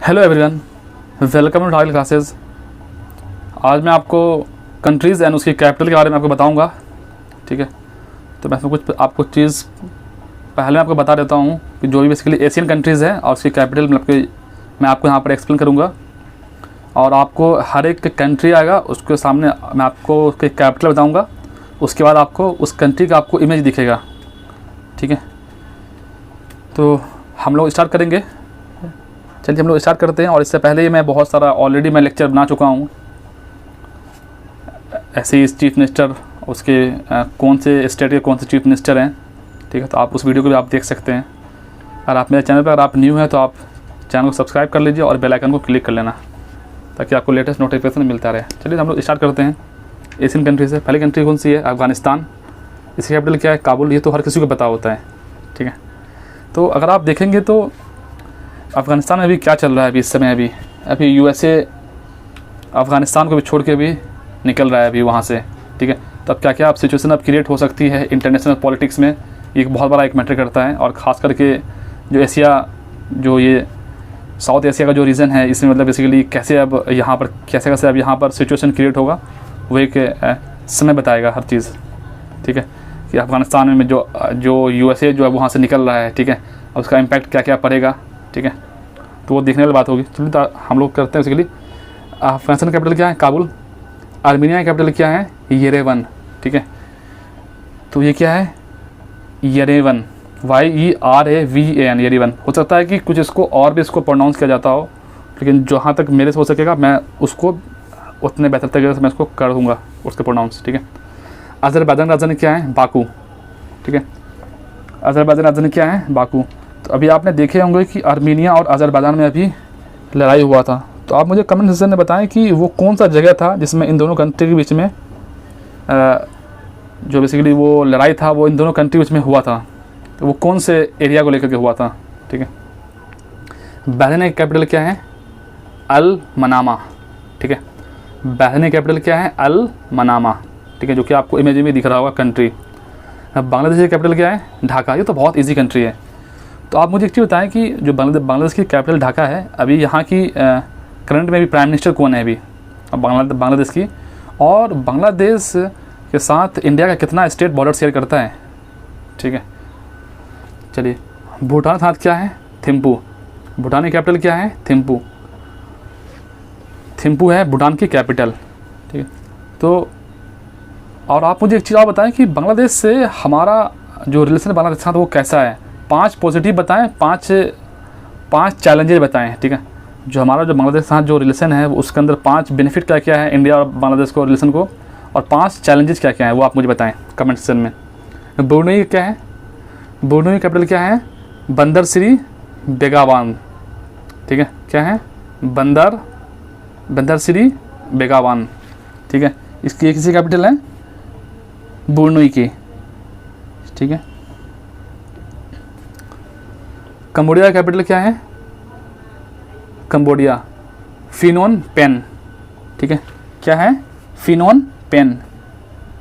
Hello everyone, welcome to tile classes. आज मैं आपको कंट्रीज़ एंड उसकी कैपिटल के बारे में आपको बताऊंगा। ठीक है, तो मैं कुछ आपको चीज़ पहले आपको बता देता हूं कि जो भी बेसिकली एशियन कंट्रीज़ है और उसकी कैपिटल मतलब कि मैं आपको यहाँ पर एक्सप्लेन करूँगा और आपको हर एक कंट्री आएगा उसके सामने मैं आपको उसके कैपिटल बताऊँगा। उसके बाद आपको उस कंट्री का आपको इमेज दिखेगा। ठीक है, तो हम लोग स्टार्ट करेंगे। चलिए हम लोग स्टार्ट करते हैं। और इससे पहले ही मैं बहुत सारा ऑलरेडी मैं लेक्चर बना चुका हूँ, ऐसे ही चीफ़ मिनिस्टर उसके कौन से स्टेट के कौन से चीफ़ मिनिस्टर हैं। ठीक है, तो आप उस वीडियो को भी आप देख सकते हैं। अगर आप मेरे चैनल पर अगर आप न्यू हैं तो आप चैनल को सब्सक्राइब कर लीजिए और बेल आइकन को क्लिक कर लेना ताकि आपको लेटेस्ट नोटिफिकेशन मिलता रहे। चलिए हम लोग स्टार्ट करते हैं एशियन कंट्री से। पहली कंट्री कौन सी है? अफ़गानिस्तान। इसकी कैपिटल क्या है? काबुल। ये तो हर किसी को पता होता है। ठीक है, तो अगर आप देखेंगे तो अफ़गानिस्तान में अभी क्या चल रहा है इस समय। अभी यूएसए अफ़गानिस्तान को भी छोड़ के भी निकल रहा है अभी वहाँ से। ठीक है, तो अब क्या क्या अब सिचुएशन अब क्रिएट हो सकती है इंटरनेशनल पॉलिटिक्स में, ये एक बहुत बड़ा एक मैटर करता है। और ख़ास करके जो एशिया, जो ये साउथ एशिया का जो रीजन है, इसमें मतलब बेसिकली कैसे अब यहाँ पर कैसे अब यहाँ पर सिचुएशन क्रिएट होगा वो एक समय बताएगा हर चीज़। ठीक है, कि अफ़गानिस्तान में जो यूएसए जो है वहाँ से निकल रहा है। ठीक है, और उसका इम्पैक्ट क्या क्या पड़ेगा। ठीक है, तो वो देखने वाली बात होगी। चलिए तो हम लोग करते हैं बेसिकली। अफ़गानिस्तान की कैपिटल क्या है? काबुल। आर्मीनिया की कैपिटल क्या है? येरेवन। ठीक है, तो ये क्या है? Yerevan, YERAVAN, Yerevan. हो सकता है कि कुछ इसको और भी इसको प्रोनाउंस किया जाता हो, लेकिन जहाँ तक मेरे से हो सकेगा मैं उसको उतने बेहतर तरीके से मैं इसको कर दूँगा उसके प्रोनाउंस। ठीक है, अज़रबैजान राजधानी क्या है? बाकू। ठीक है, अज़रबैजान राजधानी क्या है? बाकू। तो अभी आपने देखे होंगे कि आर्मीनिया और अज़रबैजान में अभी लड़ाई हुआ था। तो आप मुझे कमेंट सेक्शन में बताएं कि वो कौन सा जगह था जिसमें इन दोनों कंट्री के बीच में जो बेसिकली वो लड़ाई था वो इन दोनों कंट्री के बीच में हुआ था। तो वो कौन से एरिया को लेकर के हुआ था? ठीक है, बहरीन की कैपिटल क्या है? अल मनामा। ठीक है, बहरीन की कैपिटल क्या है? अल मनामा। ठीक है, जो कि आपको इमेज में दिख रहा होगा कंट्री। अब बांग्लादेश की कैपिटल क्या है? ढाका। ये तो बहुत ईजी कंट्री है। तो आप मुझे एक चीज़ बताएं कि जो बांग्लादेश की कैपिटल ढाका है, अभी यहाँ की करंट में भी प्राइम मिनिस्टर कौन है अभी बांग्लादेश की? और बांग्लादेश के साथ इंडिया का कितना स्टेट बॉर्डर शेयर करता है? ठीक है, चलिए भूटान के साथ क्या है? थिम्पू। भूटान की कैपिटल क्या है? थिम्पू। थिम्पू है भूटान की कैपिटल। ठीक है, तो और आप मुझे एक चीज़ और बताएं कि बांग्लादेश से हमारा जो रिलेशन बांग्लादेश के साथ वो कैसा है? 5 पॉजिटिव बताएं, 5 चैलेंजेस बताएं। ठीक है, जो बांग्लादेश के साथ जो रिलेशन है उसके अंदर 5 बेनिफिट क्या क्या है इंडिया और बांग्लादेश को रिलेशन को, और 5 चैलेंजेस क्या क्या हैं वो आप मुझे बताएं कमेंट सेक्शन में। ब्रुनेई क्या है? ब्रुनेई कैपिटल क्या है? बंदर श्री बेगावान। ठीक है, क्या है? बंदर श्री बेगावान। ठीक है, इसकी एक किसी कैपिटल है ब्रुनेई की। ठीक है, कंबोडिया का कैपिटल क्या है? Cambodia, Phnom Penh. ठीक है, क्या है? Phnom Penh.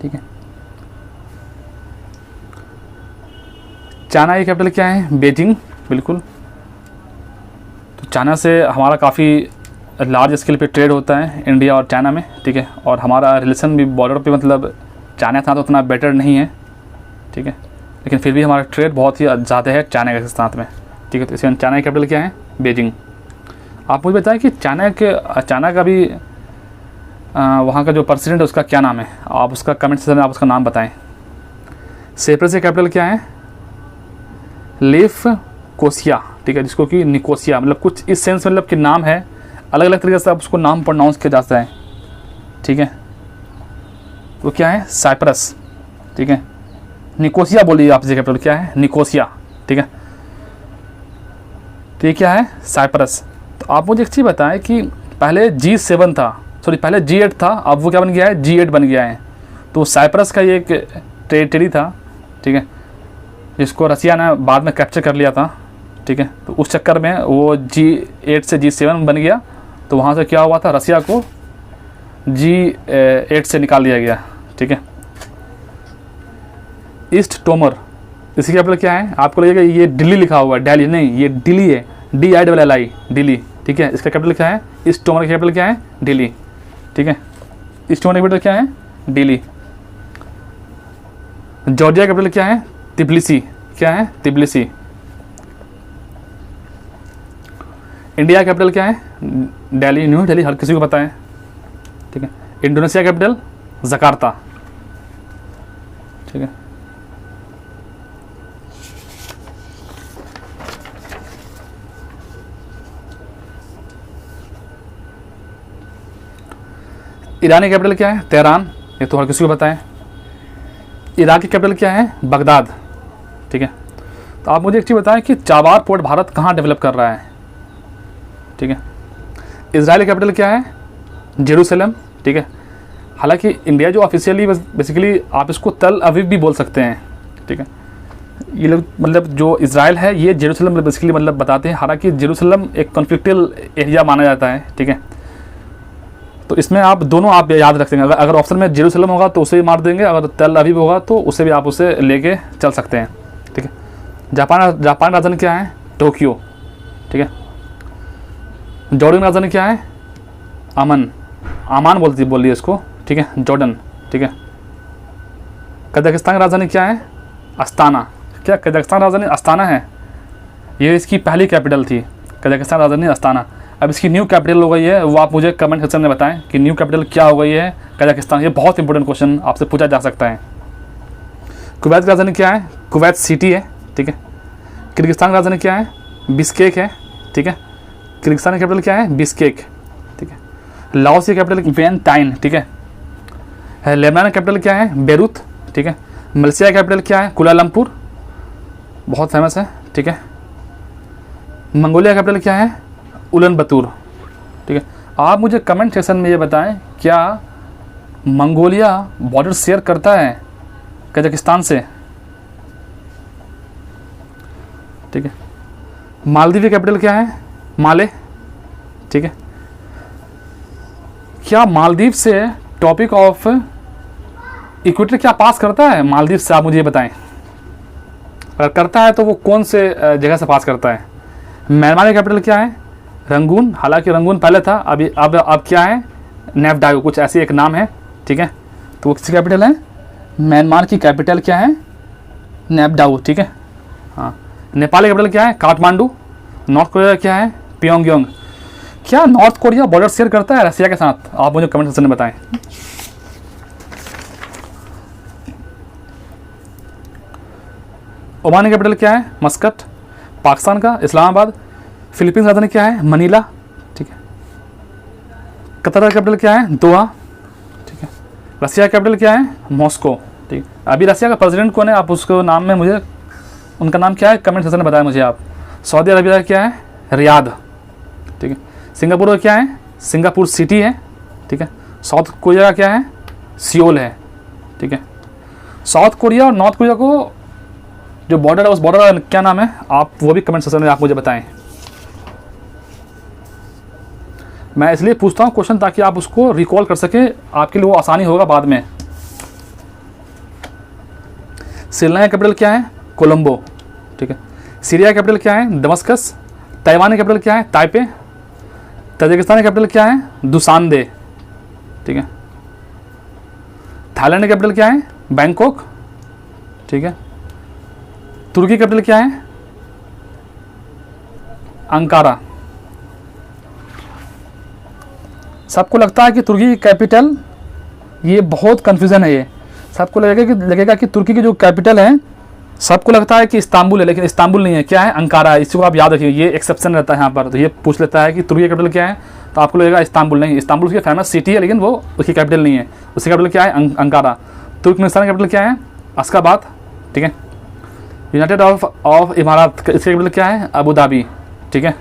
ठीक है, चाइना की कैपिटल क्या है? बीजिंग। बिल्कुल, तो चाइना से हमारा काफ़ी लार्ज स्केल पे ट्रेड होता है इंडिया और चाइना में। ठीक है, और हमारा रिलेशन भी बॉर्डर पे मतलब चाइना के साथ उतना बेटर नहीं है। ठीक है, लेकिन फिर भी हमारा ट्रेड बहुत ही ज़्यादा है चाइना के साथ में। ठीक है, तो इसमें चाइना की कैपिटल क्या है? बीजिंग। आप मुझे बताएं कि चाइना का भी वहाँ का जो प्रेसिडेंट है उसका क्या नाम है? आप उसका कमेंट सेक्शन में आप उसका नाम बताएं। साइप्रस की कैपिटल क्या है? लेफ कोसिया। ठीक है, जिसको कि निकोसिया, मतलब कुछ इस सेंस मतलब कि नाम है, अलग अलग तरीके से आप उसको नाम प्रोनाउंस किया जाता है। ठीक है, वो क्या है? साइप्रस। ठीक है, निकोसिया बोलिए आप जी कैपिटल क्या है? निकोसिया। ठीक है, तो ये क्या है? साइप्रस। तो आप मुझे एक चीज़ बताएं कि पहले G7 था, पहले G8 था, अब वो क्या बन गया है? G8 बन गया है। तो साइप्रस का ये एक टेरिटरी था। ठीक है, जिसको रसिया ने बाद में कैप्चर कर लिया था। ठीक है, तो उस चक्कर में वो G8 से G7 बन गया। तो वहाँ से क्या हुआ था? रसिया को G8 से निकाल दिया गया। ठीक है, ईस्ट टोमर, इसकी कैपिटल क्या है? आपको लगेगा ये दिल्ली लिखा हुआ है, दिल्ली नहीं, ये दिल्ली है, DILLI, दिल्ली। ठीक है। इसका कैपिटल क्या है? ईस्ट तिमोर का कैपिटल क्या है? दिल्ली, ठीक है। ईस्ट तिमोर का कैपिटल क्या है? दिल्ली। जॉर्जिया का कैपिटल क्या है? तिब्लिसी, क्या है? तिब्लिसी। इंडिया कैपिटल क्या है? दिल्ली, न्यू दिल्ली, हर किसी को पता है, ठीक है। इंडोनेशिया कैपिटल जकार्ता, ठीक है। ईरान की कैपिटल क्या है? तेहरान, ये तो हर किसी को पता है। इराक की कैपिटल क्या है? बगदाद, ठीक है। तो आप मुझे एक चीज़ बताएं कि चाबार पोर्ट भारत कहाँ डेवलप कर रहा है, ठीक है। इजराइल की कैपिटल क्या है? जेरूसलम, ठीक है। हालांकि इंडिया जो ऑफिशियली बेसिकली आप इसको तल अवीव भी बोल सकते हैं, ठीक है। ये लोग मतलब जो इजराइल है ये जेरूसलम बेसिकली मतलब बताते हैं, हालांकि जेरूसलम एक कॉन्फ्लिक्टिव एरिया माना जाता है, ठीक है। तो इसमें आप दोनों आप याद रख देंगे, अगर ऑप्शन में जेरूसलम होगा तो उसे भी मार देंगे, अगर तल अवीव होगा तो उसे भी आप उसे लेके चल सकते हैं, ठीक है। जापान राजधानी क्या है? टोक्यो, ठीक है। जॉर्डन राजधानी क्या है? आमान बोलिए इसको, ठीक है, जॉर्डन, ठीक है। कजाकिस्तान की राजधानी क्या है? अस्ताना। क्या कजाकिस्तान राजधानी अस्ताना है? ये इसकी पहली कैपिटल थी, कजाकिस्तान राजधानी अस्ताना। अब इसकी न्यू कैपिटल हो गई है, वो आप मुझे कमेंट सेक्शन में बताएं कि न्यू कैपिटल क्या हो गई है कजाकिस्तान। ये बहुत इंपॉर्टेंट क्वेश्चन आपसे पूछा जा सकता है। कुवैत की राजधानी क्या है? कुवैत सिटी है, ठीक है। किर्गिस्तान की राजधानी क्या है? बिश्केक है, ठीक है। किर्गिस्तान की कैपिटल क्या है? बिश्केक, ठीक है। लाओस की कैपिटल वियंटाइन, ठीक है। लेबनान की कैपिटल क्या है? बेरूत, ठीक है। मलेशिया की कैपिटल क्या है? कुलालमपुर, बहुत फेमस है, ठीक है। मंगोलिया की कैपिटल क्या है? उलन बतूर, ठीक है। आप मुझे कमेंट सेक्शन में ये बताएं, क्या मंगोलिया बॉर्डर शेयर करता है कजाकिस्तान से, ठीक है। मालदीव की कैपिटल क्या है? माले, ठीक है। क्या मालदीव से टॉपिक ऑफ इक्वेटर क्या पास करता है मालदीव से? आप मुझे ये बताएं, अगर करता है तो वो कौन से जगह से पास करता है? म्यांमार की कैपिटल क्या है? रंगून, हालांकि रंगून पहले था, अभी अब क्या है? नेफ्डायो, कुछ ऐसी एक नाम है, ठीक है। तो वो किसकी कैपिटल है? म्यांमार की कैपिटल क्या है? नेफ्डायो, ठीक है। हाँ, नेपाल की कैपिटल क्या है? काठमांडू। नॉर्थ कोरिया क्या है? प्योंगयांग। क्या नॉर्थ कोरिया बॉर्डर शेयर करता है रसिया के साथ? आप मुझे कमेंट सेक्शन में बताएं। ओमान की कैपिटल क्या है? मस्कट। पाकिस्तान का इस्लामाबाद। फिलीपींस राजधानी क्या है? मनीला, ठीक है। कतर का कैपिटल क्या है? दोहा, ठीक है। रसिया का कैपिटल क्या है? मॉस्को, ठीक है। अभी रसिया का प्रेसिडेंट कौन है? आप उसको नाम में मुझे उनका नाम क्या है कमेंट सेक्शन में बताएं मुझे आप। सऊदी अरबिया का क्या है? रियाद, ठीक है। सिंगापुर का क्या है? सिंगापुर सिटी है, ठीक है। साउथ कोरिया का क्या है? सियोल है, ठीक है। साउथ कोरिया और नॉर्थ कोरिया को जो बॉर्डर है उस बॉर्डर का क्या नाम है? आप वो भी कमेंट सेक्शन में आप मुझे बताएं। मैं इसलिए पूछता हूँ क्वेश्चन ताकि आप उसको रिकॉल कर सकें, आपके लिए वो आसानी होगा बाद में। श्रीलंका का कैपिटल क्या है? कोलंबो, ठीक है। सीरिया का कैपिटल क्या है? दमस्कस। ताइवान का कैपिटल क्या है? ताइपे। तजाकिस्तान का कैपिटल क्या है? दुसानदे, ठीक है। थाईलैंड का कैपिटल क्या है? बैंकॉक, ठीक है। तुर्की का कैपिटल क्या है? अंकारा। सबको लगता है कि तुर्की की कैपिटल, ये बहुत कन्फ्यूज़न है, ये सबको लगेगा कि तुर्की की जो कैपिटल है, सबको लगता है कि इस्तांबुल है, लेकिन इस्तांबुल नहीं है। क्या है? अंकारा। इसी को आप याद रखिए, ये एक्सेप्शन रहता है यहाँ पर। तो ये पूछ लेता है कि तुर्की की कैपिटल क्या है, तो आपको लगेगा इस्तांबुल नहीं। इस्तांबुल उसकी फेमस सिटी है, लेकिन वो उसकी कैपिटल नहीं है। उसकी कैपिटल क्या है? अंकारा। तुर्कमेनिस्तान की कैपिटल क्या है? अश्गाबाद, ठीक है। यूनाइटेड ऑफ इमारात, इसकी कैपिटल क्या है? अबू धाबी, ठीक है।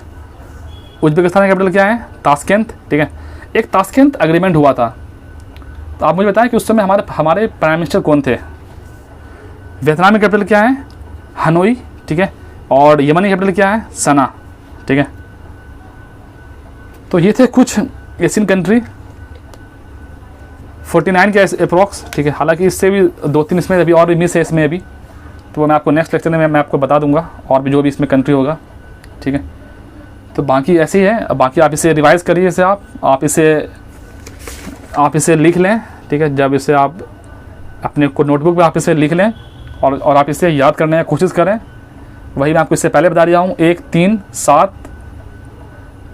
उज्बेकिस्तान की कैपिटल क्या है? ताशकेंत, ठीक है। एक ताशकेंत एग्रीमेंट हुआ था, तो आप मुझे बताएं कि उस समय हमारे प्राइम मिनिस्टर कौन थे? वियतनाम की कैपिटल क्या है? हनोई, ठीक है। और यमन की कैपिटल क्या है? सना, ठीक है। तो ये थे कुछ एशियन कंट्री 49 के अप्रॉक्स, ठीक है। हालांकि इससे भी 2-3 इसमें अभी और भी मिस है इसमें अभी, तो मैं आपको नेक्स्ट लेक्चर में मैं आपको बता दूंगा और भी जो भी इसमें कंट्री होगा, ठीक है। तो बाकी ऐसे ही है। बाकी आप इसे रिवाइज़ करिए, इसे आप इसे लिख लें, ठीक है। जब इसे आप अपने को नोटबुक पे आप इसे लिख लें और आप इसे याद करने की कोशिश करें। वही मैं आपको इससे पहले बता दिया हूँ, 1, 3, 7,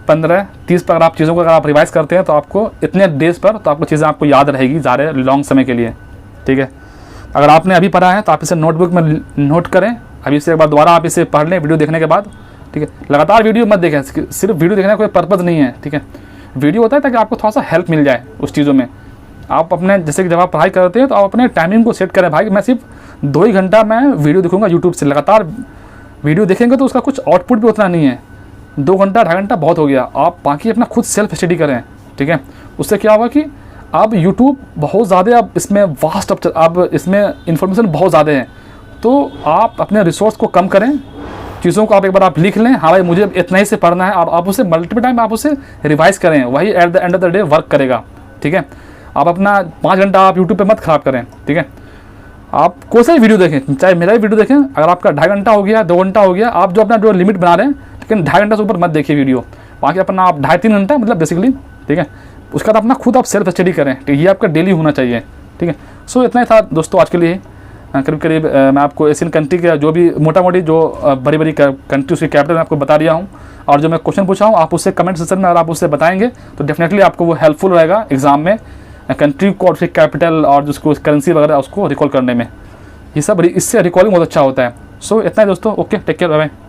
15, 30 पर अगर आप चीज़ों को अगर आप रिवाइज़ करते हैं तो आपको इतने डेज पर तो आपको चीज़ें आपको याद रहेगी ज़्यादा लॉन्ग समय के लिए, ठीक है। अगर आपने अभी पढ़ा है तो आप इसे नोटबुक में नोट करें, अभी से एक बार दोबारा आप इसे पढ़ लें वीडियो देखने के बाद, ठीक है। लगातार वीडियो मत देखें, सिर्फ वीडियो देखने का कोई पर्पज़ नहीं है, ठीक है। वीडियो होता है ताकि आपको थोड़ा सा हेल्प मिल जाए उस चीज़ों में। आप अपने जैसे कि जब आप पढ़ाई करते हैं तो आप अपने टाइमिंग को सेट करें, भाई मैं सिर्फ 2 ही घंटा मैं वीडियो देखूंगा यूट्यूब से। लगातार वीडियो देखेंगे तो उसका कुछ आउटपुट भी उतना नहीं है, 2 घंटा 2.5 घंटा बहुत हो गया। आप बाकी अपना खुद सेल्फ स्टडी करें, ठीक है। उससे क्या होगा कि अब यूट्यूब बहुत ज़्यादा, अब इसमें वास्ट, अब इसमें इंफॉर्मेशन बहुत ज़्यादा है, तो आप अपने रिसोर्स को कम करें, चीज़ों को आप एक बार आप लिख लें, हाँ भाई मुझे इतना ही से पढ़ना है, और आप उसे मल्टीपल टाइम आप उसे रिवाइज़ करें, वही at the end of the day work करेगा, ठीक है। आप अपना 5 घंटा आप यूट्यूब पे मत ख़राब करें, ठीक है। आप कोई सा ही वीडियो देखें, चाहे मेरा ही वीडियो देखें, अगर आपका 2.5 घंटा हो गया, 2 घंटा हो गया, आप जो अपना जो लिमिट बना रहे हैं, लेकिन 2.5 घंटा से ऊपर मत देखिए वीडियो, बाकी अपना आप 2.5-3 घंटा मतलब बेसिकली, ठीक है। उसका तो अपना खुद आप सेल्फ स्टडी करें, ठीक है। ये आपका डेली होना चाहिए, ठीक है। सो इतना ही था दोस्तों आज के लिए। करीब मैं आपको एशियन कंट्री के जो भी मोटा मोटी जो बड़ी बड़ी कंट्री उसकी कैपिटल मैं आपको बता दिया हूँ, और जो मैं क्वेश्चन पूछा हूँ आप उससे कमेंट सेक्शन में अगर आप उससे बताएंगे तो डेफिनेटली आपको वो हेल्पफुल रहेगा एग्जाम में, कंट्री को और उसकी कैपिटल और जिसको करेंसी वगैरह उसको रिकॉल करने में। ये सब इससे रिकॉलिंग बहुत अच्छा होता है। सो इतना ही दोस्तों, okay, take care, bye bye.